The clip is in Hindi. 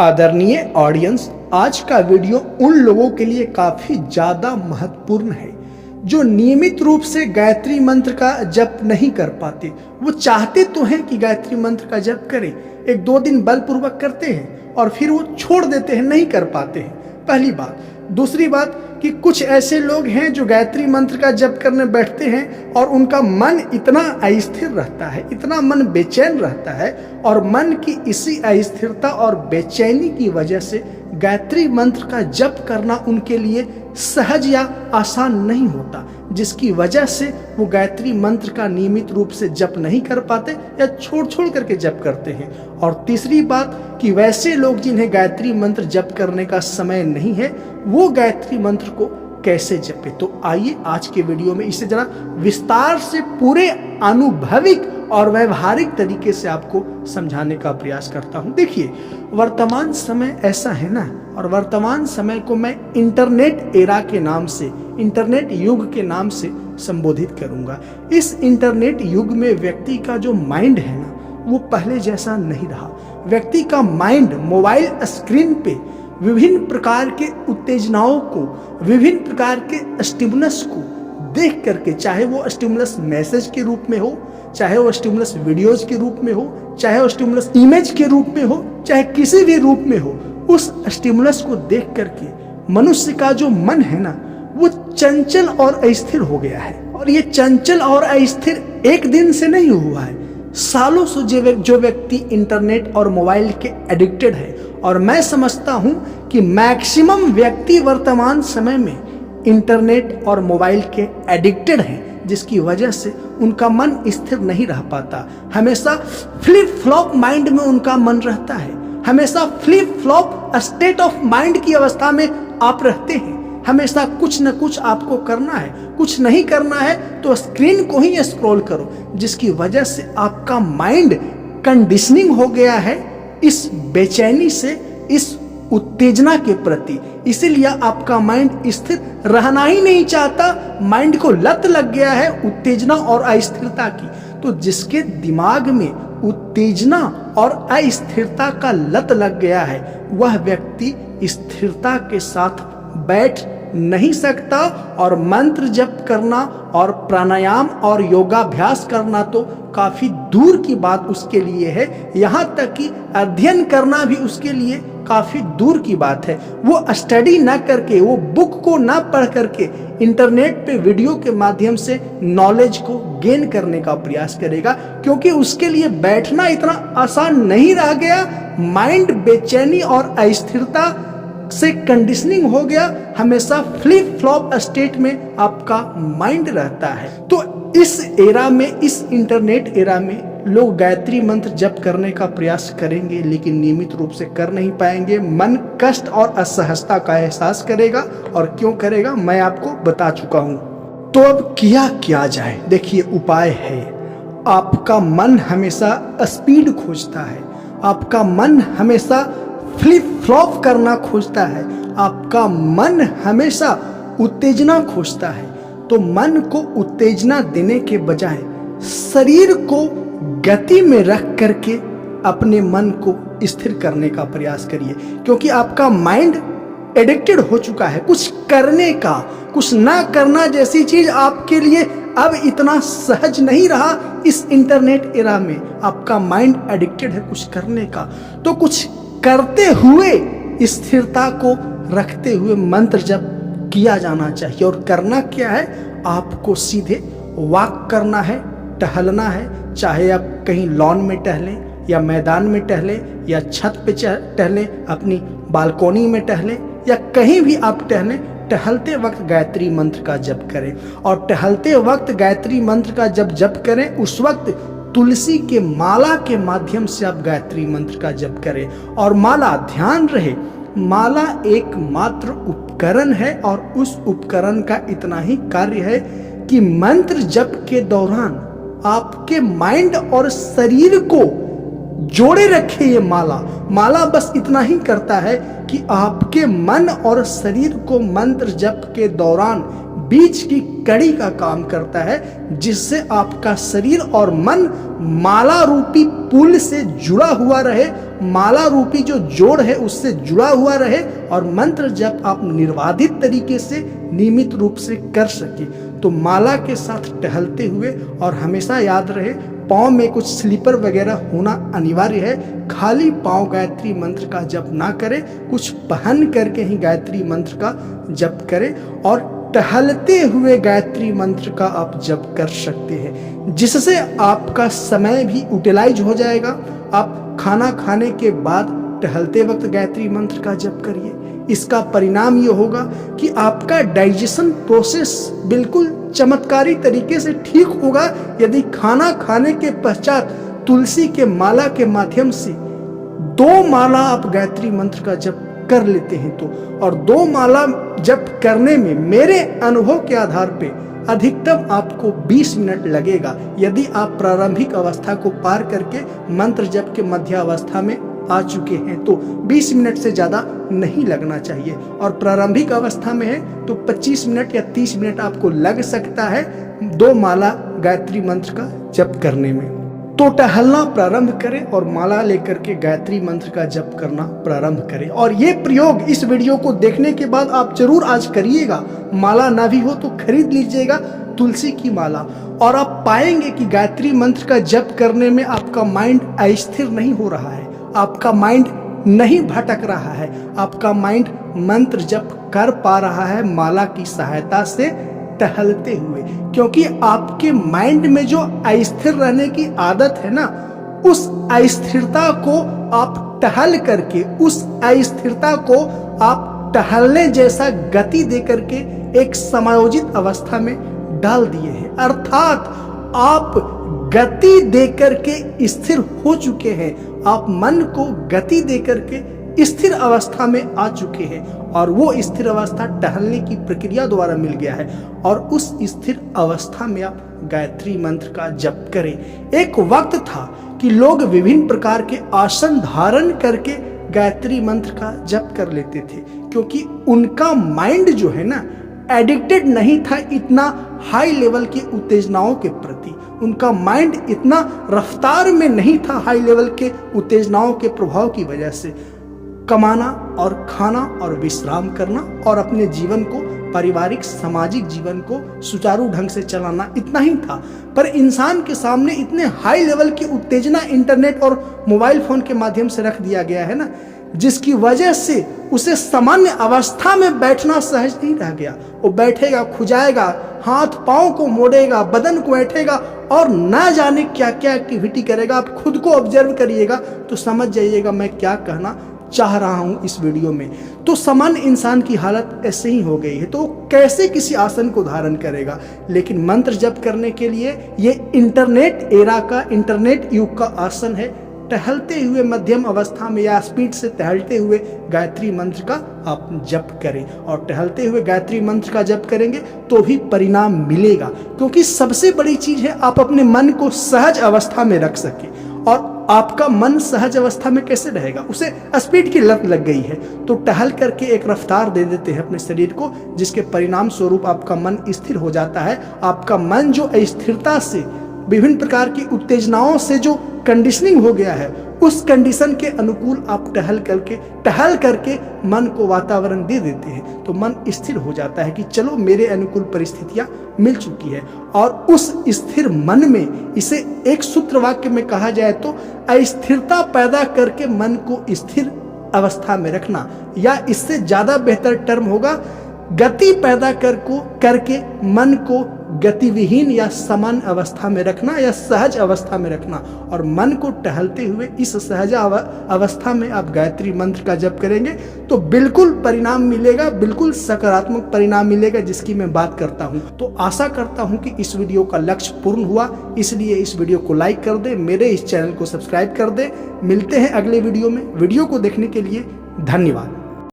आदरणीय ऑडियंस, आज का वीडियो उन लोगों के लिए काफी ज्यादा महत्वपूर्ण है जो नियमित रूप से गायत्री मंत्र का जप नहीं कर पाते। वो चाहते तो हैं कि गायत्री मंत्र का जप करें, एक दो दिन बलपूर्वक करते हैं और फिर वो छोड़ देते हैं, नहीं कर पाते हैं। पहली बात। दूसरी बात कि कुछ ऐसे लोग हैं जो गायत्री मंत्र का जप करने बैठते हैं और उनका मन इतना अस्थिर रहता है, इतना मन बेचैन रहता है, और मन की इसी अस्थिरता और बेचैनी की वजह से गायत्री मंत्र का जप करना उनके लिए सहज या आसान नहीं होता, जिसकी वजह से वो गायत्री मंत्र का नियमित रूप से जप नहीं कर पाते या छोड़ करके जप करते हैं। और तीसरी बात कि वैसे लोग जिन्हें गायत्री मंत्र जप करने का समय नहीं है, वो गायत्री मंत्र को कैसे जपे। तो आइए आज के वीडियो में इसे जरा विस्तार से पूरे अनुभविक और व्यवहारिक तरीके से आपको समझाने का प्रयास करता हूं। देखिए, वर्तमान समय ऐसा है ना, और वर्तमान समय को मैं इंटरनेट एरा के नाम से, इंटरनेट युग के नाम से संबोधित करूंगा। इस इंटरनेट युग में व्यक्ति का जो माइंड है ना, वो पहले जैसा नहीं रहा। व्यक्ति का माइंड मोबाइल स्क्रीन पे विभिन्न प्रकार के उत्तेजनाओं को, विभिन्न प्रकार के स्टिमुलस को देख करके, चाहे वो स्टिमुलस मैसेज के रूप में हो, चाहे वो स्टिमुलस वीडियोज के रूप में हो, चाहे वो स्टिमुलस इमेज के रूप में हो, चाहे किसी भी रूप में हो, उस स्टिमुलस को देख करके मनुष्य का जो मन है ना, वो चंचल और अस्थिर हो गया है। और ये चंचल और अस्थिर एक दिन से नहीं हुआ है, सालों से जो व्यक्ति इंटरनेट और मोबाइल के एडिक्टेड है। और मैं समझता हूं कि मैक्सिमम व्यक्ति वर्तमान समय में इंटरनेट और मोबाइल के एडिक्टेड हैं, जिसकी वजह से उनका मन स्थिर नहीं रह पाता। हमेशा फ्लिप फ्लॉप माइंड में उनका मन रहता है, हमेशा flip flop state of mind की अवस्था में आप रहते हैं। हमेशा कुछ न कुछ आपको करना है, कुछ नहीं करना है तो स्क्रीन को ही स्क्रॉल करो, जिसकी वजह से आपका माइंड कंडीशनिंग हो गया है इस बेचैनी से, इस उत्तेजना के प्रति। इसीलिए आपका माइंड स्थिर रहना ही नहीं चाहता, माइंड को लत लग गया है उत्तेजना और अस्थिरता की। तो जिसके दिमाग में उत्तेजना और अस्थिरता का लत लग गया है, वह व्यक्ति स्थिरता के साथ बैठ नहीं सकता, और मंत्र जप करना और प्राणायाम और योगाभ्यास करना तो काफी दूर की बात उसके लिए है। यहाँ तक कि अध्ययन करना भी उसके लिए काफी दूर की बात है। वो स्टडी ना करके, वो बुक को ना पढ़ करके इंटरनेट पे वीडियो के माध्यम से नॉलेज को गेन करने का प्रयास करेगा, क्योंकि उसके लिए बैठना इतना आसान नहीं रह गया। माइंड बेचैनी और अस्थिरता से कंडीशनिंग हो गया, हमेशा फ्लिप फ्लॉप स्टेट में आपका माइंड रहता है। तो इस एरा में, इस इंटरनेट एरा में लोग गायत्री मंत्र जप करने का प्रयास करेंगे, लेकिन नियमित रूप से कर नहीं पाएंगे। मन कष्ट और असहजता का एहसास करेगा, और क्यों करेगा मैं आपको बता चुका हूं। तो अब किया जाए। देखिए, उपाय है। आपका मन हमेशा स्पीड खोजता है, आपका मन हमेशा फ्लिप फ्लॉप करना खोजता है, आपका मन हमेशा उत्तेजना खोजता है। तो मन को उत्तेजना देने के बजाय शरीर को गति में रख करके अपने मन को स्थिर करने का प्रयास करिए, क्योंकि आपका माइंड एडिक्टेड हो चुका है कुछ करने का। कुछ ना करना जैसी चीज आपके लिए अब इतना सहज नहीं रहा। इस इंटरनेट एरा में आपका माइंड एडिक्टेड है कुछ करने का, तो कुछ करते हुए स्थिरता को रखते हुए मंत्र जप किया जाना चाहिए। और करना क्या है, आपको सीधे वॉक करना है, टहलना है। चाहे आप कहीं लॉन में टहलें, या मैदान में टहलें, या छत पे टहलें, अपनी बालकोनी में टहलें, या कहीं भी आप टहलें। टहलते वक्त गायत्री मंत्र का जप करें, और टहलते वक्त गायत्री मंत्र का जब जप करें, उस वक्त तुलसी के माला के माध्यम से आप गायत्री मंत्र का जप करें। और माला, ध्यान रहे, माला एकमात्र उपकरण है, और उस उपकरण का इतना ही कार्य है कि मंत्र जप के दौरान आपके माइंड और शरीर को जोड़े रखे। ये माला बस इतना ही करता है कि आपके मन और शरीर को मंत्र जप के दौरान बीच की कड़ी का काम करता है, जिससे आपका शरीर और मन माला रूपी पुल से जुड़ा हुआ रहे, माला रूपी जो जोड़ है उससे जुड़ा हुआ रहे, और मंत्र जब आप निर्बाधित तरीके से नियमित रूप से कर सके। तो माला के साथ टहलते हुए, और हमेशा याद रहे पाँव में कुछ स्लीपर वगैरह होना अनिवार्य है। खाली पाँव गायत्री मंत्र का जप ना करें, कुछ पहन करके ही गायत्री मंत्र का जप करें, और टहलते हुए गायत्री मंत्र का आप जप कर सकते हैं, जिससे आपका समय भी यूटिलाइज हो जाएगा। आप खाना खाने के बाद टहलते वक्त गायत्री मंत्र का जप करिए। इसका परिणाम ये होगा कि आपका डाइजेशन प्रोसेस बिल्कुल चमत्कारी तरीके से ठीक होगा। यदि खाना खाने के पश्चात तुलसी के माला के माध्यम से 2 माला आप गायत्री मंत्र का जप कर लेते हैं तो, और 2 माला जप करने में मेरे अनुभव के आधार पे अधिकतम आपको 20 मिनट लगेगा। यदि आप प्रारंभिक अवस्था को पार करके मंत्र जप के मध्य अवस्था में आ चुके हैं तो 20 मिनट से ज़्यादा नहीं लगना चाहिए, और प्रारंभिक अवस्था में है तो 25 मिनट या 30 मिनट आपको लग सकता है 2 माला गायत्री मंत्र का जप करने में। तो टहलना प्रारंभ करें और माला लेकर के गायत्री मंत्र का जप करना प्रारंभ करें। और ये प्रयोग इस वीडियो को देखने के बाद आप जरूर आज करिएगा। माला ना भी हो तो खरीद लीजिएगा तुलसी की माला, और आप पाएंगे कि गायत्री मंत्र का जप करने में आपका माइंड अस्थिर नहीं हो रहा है, आपका माइंड नहीं भटक रहा है, आपका माइंड मंत्र जप कर पा रहा है माला की सहायता से टहलते हुए। क्योंकि आपके माइंड में जो अस्थिर रहने की आदत है ना, उस अस्थिरता को आप टहल करके, उस अस्थिरता को आप टहलने जैसा गति दे करके एक समायोजित अवस्था में डाल दिए हैं। अर्थात आप गति दे करके स्थिर हो चुके हैं, आप मन को गति दे करके स्थिर अवस्था में आ चुके हैं, और वो स्थिर अवस्था टहलने की प्रक्रिया द्वारा मिल गया है। और उस स्थिर अवस्था में आप गायत्री मंत्र का जप करें। एक वक्त था कि लोग विभिन्न प्रकार के आसन धारण करके गायत्री मंत्र का जप कर लेते थे, क्योंकि उनका माइंड जो है ना एडिक्टेड नहीं था इतना हाई लेवल की उत्तेजनाओं के प्रति, उनका माइंड इतना रफ्तार में नहीं था हाई लेवल के उत्तेजनाओं के प्रभाव की वजह से। कमाना और खाना और विश्राम करना और अपने जीवन को, पारिवारिक सामाजिक जीवन को सुचारू ढंग से चलाना, इतना ही था। पर इंसान के सामने इतने हाई लेवल की उत्तेजना इंटरनेट और मोबाइल फोन के माध्यम से रख दिया गया है ना, जिसकी वजह से उसे सामान्य अवस्था में बैठना सहज नहीं रह गया। वो बैठेगा, खुजाएगा, हाथ पांव को मोड़ेगा, बदन को ऐठेगा, और ना जाने क्या क्या एक्टिविटी करेगा। आप खुद को ऑब्जर्व करिएगा तो समझ जाइएगा मैं क्या कहना चाह रहा हूं इस वीडियो में। तो सामान्य इंसान की हालत ऐसे ही हो गई है, तो कैसे किसी आसन को धारण करेगा। लेकिन मंत्र जप करने के लिए ये इंटरनेट एरा का, इंटरनेट युग का आसन है। टहलते हुए मध्यम अवस्था में या स्पीड से टहलते हुए गायत्री मंत्र का आप जप करें, और टहलते हुए गायत्री मंत्र का जप करेंगे तो भी परिणाम मिलेगा। क्योंकि सबसे बड़ी चीज है आप अपने मन को सहज अवस्था में रख सके। और आपका मन सहज अवस्था में कैसे रहेगा, उसे स्पीड की लत लग गई है। तो टहल करके एक रफ्तार दे देते हैं अपने शरीर को, जिसके परिणाम स्वरूप आपका मन स्थिर हो जाता है। आपका मन जो अस्थिरता से, विभिन्न प्रकार की उत्तेजनाओं से जो कंडीशनिंग हो गया है, उस कंडीशन के अनुकूल आप टहल करके मन को वातावरण दे देते हैं, तो मन स्थिर हो जाता है कि चलो मेरे अनुकूल परिस्थितियां मिल चुकी है। और उस स्थिर मन में, इसे एक सूत्र वाक्य में कहा जाए तो अस्थिरता पैदा करके मन को स्थिर अवस्था में रखना, या इससे ज्यादा बेहतर टर्म होगा गति पैदा करके मन को गतिविहीन या समान अवस्था में रखना, या सहज अवस्था में रखना। और मन को टहलते हुए इस सहज अवस्था में आप गायत्री मंत्र का जप करेंगे तो बिल्कुल परिणाम मिलेगा, बिल्कुल सकारात्मक परिणाम मिलेगा, जिसकी मैं बात करता हूं। तो आशा करता हूं कि इस वीडियो का लक्ष्य पूर्ण हुआ, इसलिए इस वीडियो को लाइक कर दे, मेरे इस चैनल को सब्सक्राइब कर दे। मिलते हैं अगले वीडियो में। वीडियो को देखने के लिए धन्यवाद।